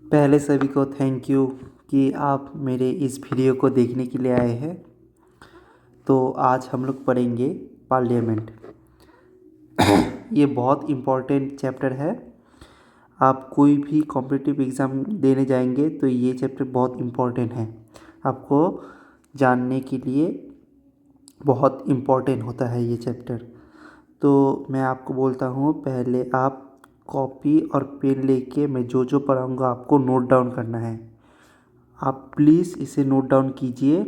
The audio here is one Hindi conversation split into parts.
पहले सभी को थैंक यू कि आप मेरे इस वीडियो को देखने के लिए आए हैं। तो आज हम लोग पढ़ेंगे पार्लियामेंट। ये बहुत इम्पोर्टेंट चैप्टर है। आप कोई भी कॉम्पिटिटिव एग्ज़ाम देने जाएंगे तो ये चैप्टर बहुत इम्पोर्टेंट है, आपको जानने के लिए बहुत इम्पोर्टेंट होता है ये चैप्टर। तो मैं आपको बोलता हूँ, पहले आप कॉपी और पेन लेके मैं जो जो पढ़ाऊँगा आपको नोट डाउन करना है। आप प्लीज़ इसे नोट डाउन कीजिए,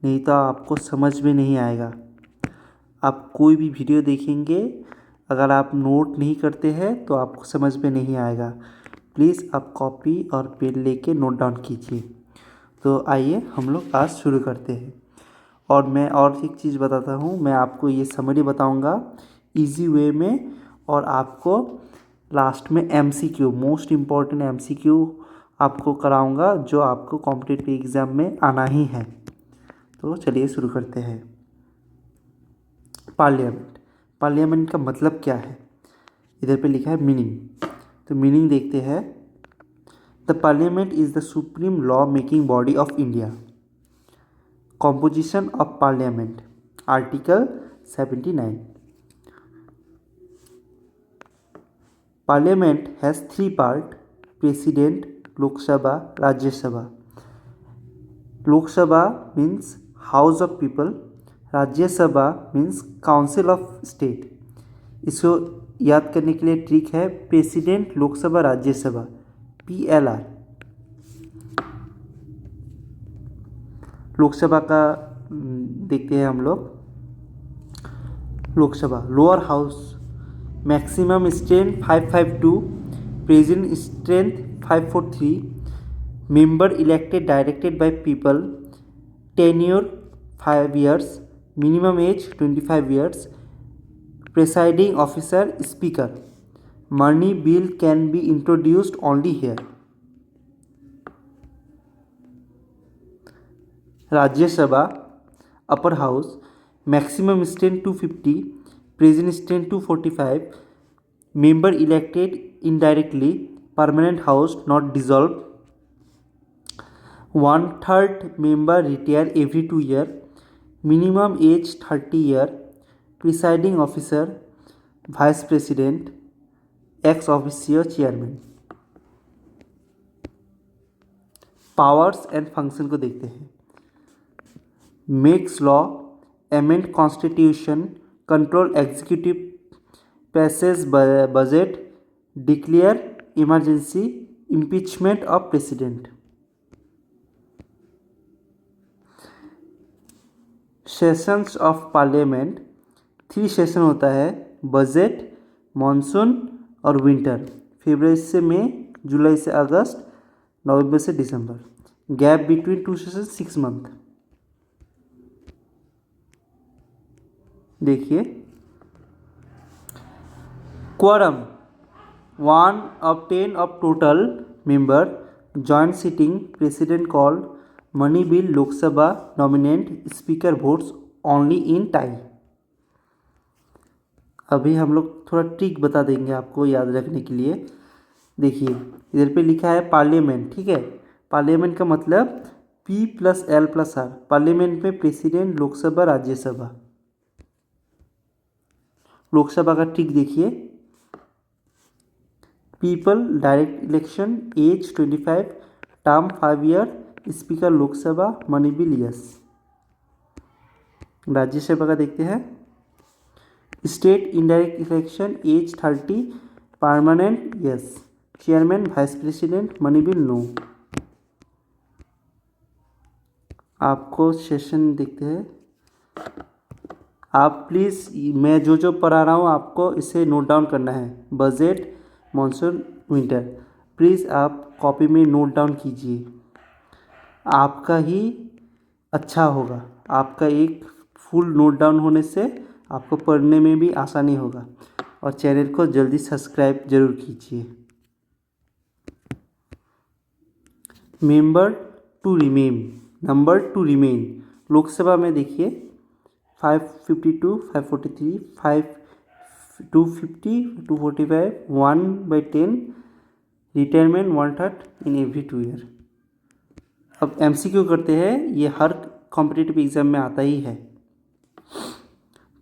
नहीं तो आपको समझ में नहीं आएगा। आप कोई भी वीडियो देखेंगे, अगर आप नोट नहीं करते हैं तो आपको समझ में नहीं आएगा। प्लीज़ आप कॉपी और पेन लेके नोट डाउन कीजिए। तो आइए हम लोग आज शुरू करते हैं। और मैं और एक चीज़ बताता हूँ, मैं आपको ये समरी बताऊँगा इजी वे में, और आपको लास्ट में MCQ, मोस्ट इम्पॉर्टेंट MCQ आपको कराऊँगा, जो आपको कॉम्पिटिटिव एग्ज़ाम में आना ही है। तो चलिए शुरू करते हैं। पार्लियामेंट का मतलब क्या है? इधर पे लिखा है मीनिंग, तो मीनिंग देखते हैं। The parliament is the supreme law making body of India. Composition of parliament, article 79। Parliament has three parts: President, Lok Sabha, Rajya Sabha. Lok Sabha means House of People, Rajya Sabha means Council of State. इसको याद करने के लिए ट्रिक है, प्रेसिडेंट, लोकसभा, राज्यसभा, PLR। लोकसभा का देखते हैं हम लोग। Lok Sabha lower house, maximum strength 552, present strength 543, member elected directed by people, tenure 5 years, minimum age 25 years, presiding officer speaker, money bill can be introduced only here. Rajya Sabha upper house, maximum strength 250, present strength 245, member elected indirectly, permanent house not dissolve, 1/3 member retire every 2 years, minimum age 30 years, presiding officer, vice president, ex officio chairman। Powers and function को देखते हैं। Makes law, amend constitution, control executive, passage budget, declare emergency, impeachment of president. Sessions of parliament, 3 session होता है: बजट, मॉनसून और विंटर। फरवरी से मई, जुलाई से अगस्त, नवंबर से दिसंबर। Gap between 2 session 6 month। देखिए, quorum 1 of 10 of total member, joint sitting, president called, money bill, Lok Sabha nominate, speaker votes only in tie। अभी हम लोग थोड़ा ट्रिक बता देंगे आपको याद रखने के लिए। देखिए, इधर पे लिखा है पार्लियामेंट, ठीक है। पार्लियामेंट का मतलब P+L+R। पार्लियामेंट में प्रेसिडेंट, लोकसभा, राज्यसभा। लोकसभा का ट्रिक देखिए, people direct election, age 25, term 5 year, speaker Lok Sabha, money bill yes. Rajya Sabha का देखते हैं, state indirect election, age 30, permanent yes, chairman, vice president, money bill no. आपको सेशन देखते हैं। आप प्लीज़, मैं जो जो पढ़ा रहा हूँ आपको इसे नोट डाउन करना है। बजट, मॉनसून, विंटर, प्लीज़ आप कॉपी में नोट डाउन कीजिए। आपका ही अच्छा होगा। आपका एक फुल नोट डाउन होने से आपको पढ़ने में भी आसानी होगा। और चैनल को जल्दी सब्सक्राइब ज़रूर कीजिए। Member to remain, number to remain. Lok Sabha में देखिए 552, 543, 250, 245, 1/10, रिटायरमेंट 1/3 इन एवरी 2 ईयर। अब MCQ करते हैं, ये हर कॉम्पिटिटिव एग्जाम में आता ही है।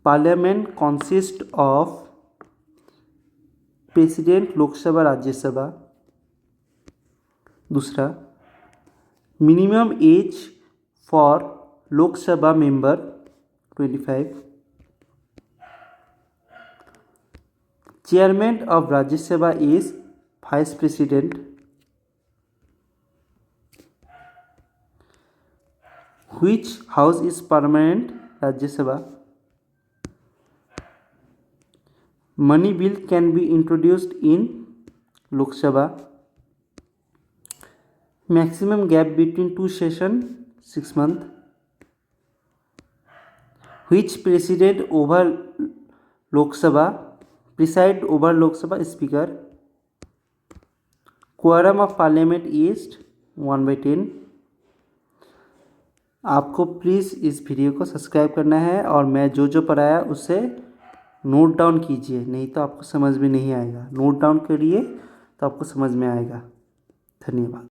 Parliament consist of president, Lok Sabha, Rajya Sabha. दूसरा, minimum age for Lok Sabha member 25। Chairman of Rajya Sabha is vice president. Which house is permanent? Rajya Sabha. Money bill can be introduced in Lok Sabha. Maximum gap between two sessions 6 months. Which president over Lok Sabha preside over Lok Sabha Speaker? Quorum of Parliament is 1/10. आपको प्लीज़ इस वीडियो को सब्सक्राइब करना है और मैं जो जो पढ़ाया उसे नोट डाउन कीजिए, नहीं तो आपको समझ में नहीं आएगा। नोट डाउन करिए तो आपको समझ में आएगा। धन्यवाद।